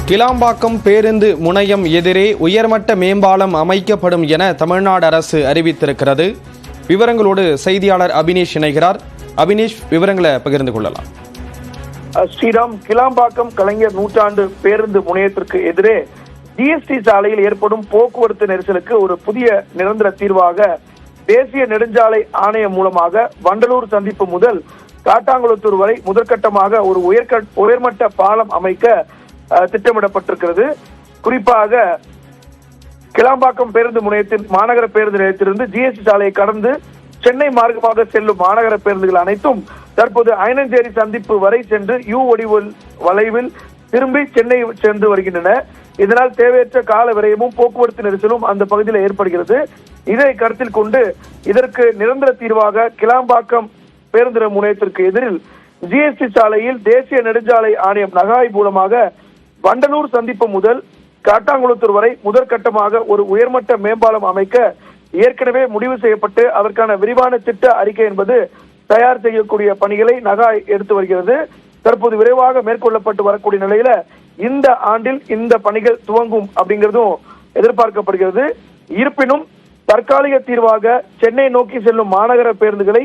கிளாம்பாக்கம் பேருந்து முனையம் எதிரே உயர்மட்ட மேம்பாலம் அமைக்கப்படும் என தமிழ்நாடு அரசு அறிவித்திருக்கிறது. விவரங்களோடு செய்தியாளர் அபினேஷ் இணைகிறார். அபினேஷ், விவரங்களை பகிர்ந்து கொள்ளலாம். ஸ்ரீராம், கிளாம்பாக்கம் கலைஞர் நூற்றாண்டு பேருந்து முனையத்திற்கு எதிரே ஜிஎஸ்டி சாலையில் ஏற்படும் போக்குவரத்து நெரிசலுக்கு ஒரு புதிய நிரந்தர தீர்வாக தேசிய நெடுஞ்சாலை ஆணையம் மூலமாக வண்டலூர் சந்திப்பு முதல் காட்டாங்குளத்தூர் வரை முதற்கட்டமாக ஒரு உயர்மட்ட பாலம் அமைக்க திட்டமிடப்பட்டிருக்கிறது. குறிப்பாக கிளாம்பாக்கம் பேருந்து முனையத்தின் மாநகர பேருந்து நிலையத்திலிருந்து ஜிஎஸ்டி சாலையை கடந்து சென்னை மார்க்கமாக செல்லும் மாநகர பேருந்துகள் அனைத்தும் தற்போது ஐனஞ்சேரி சந்திப்பு வரை சென்று யூ வளைவில் திரும்பி சென்னை சென்று வருகின்றன. இதனால் தேவையற்ற கால விரயமும் போக்குவரத்து நெரிசலும் அந்த பகுதியில் ஏற்படுகிறது. இதை கருத்தில் கொண்டு இதற்கு நிரந்தர தீர்வாக கிளாம்பாக்கம் பேருந்து முனையத்திற்கு எதிரில் ஜிஎஸ்டி சாலையில் தேசிய நெடுஞ்சாலை ஆணையம் நகாய் மூலமாக வண்டலூர் சந்திப்பு முதல் காட்டாங்குளத்தூர் வரை முதற்கட்டமாக ஒரு உயர்மட்ட மேம்பாலம் அமைக்க ஏற்கனவே முடிவு செய்யப்பட்டு அதற்கான விரிவான திட்ட அறிக்கை என்பது தயார் செய்யக்கூடிய பணிகளை நகாய் எடுத்து வருகிறது. தற்போது விரைவாக மேற்கொள்ளப்பட்டு வரக்கூடிய நிலையில இந்த ஆண்டில் இந்த பணிகள் துவங்கும் அப்படிங்கிறதும் எதிர்பார்க்கப்படுகிறது. இருப்பினும் தற்காலிக தீர்வாக சென்னை நோக்கி செல்லும் மாநகர பேருந்துகளை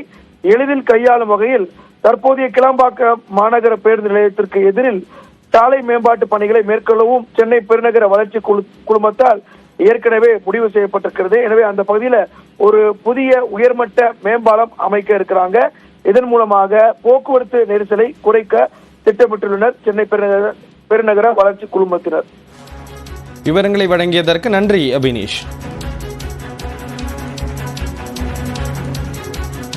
எளிதில் கையாளும் வகையில் தற்போதைய கிளாம்பாக்கம் மாநகர பேருந்து நிலையத்திற்கு எதிரில் சாலை மேம்பாட்டு பணிகளை மேற்கொள்ளவும் சென்னை பெருநகர வளர்ச்சி குழுமத்தால் ஏற்கனவே முடிவு செய்யப்பட்டிருக்கிறது. எனவே அந்த பகுதியில ஒரு புதிய உயர்மட்ட மேம்பாலம் அமைக்க இருக்கிறாங்க. இதன் மூலமாக போக்குவரத்து நெரிசலை குறைக்க திட்டமிட்டுள்ளனர் சென்னை பெருநகர வளர்ச்சி குழுமத்தினர். விவரங்களை வழங்கியதற்கு நன்றி அபினேஷ்.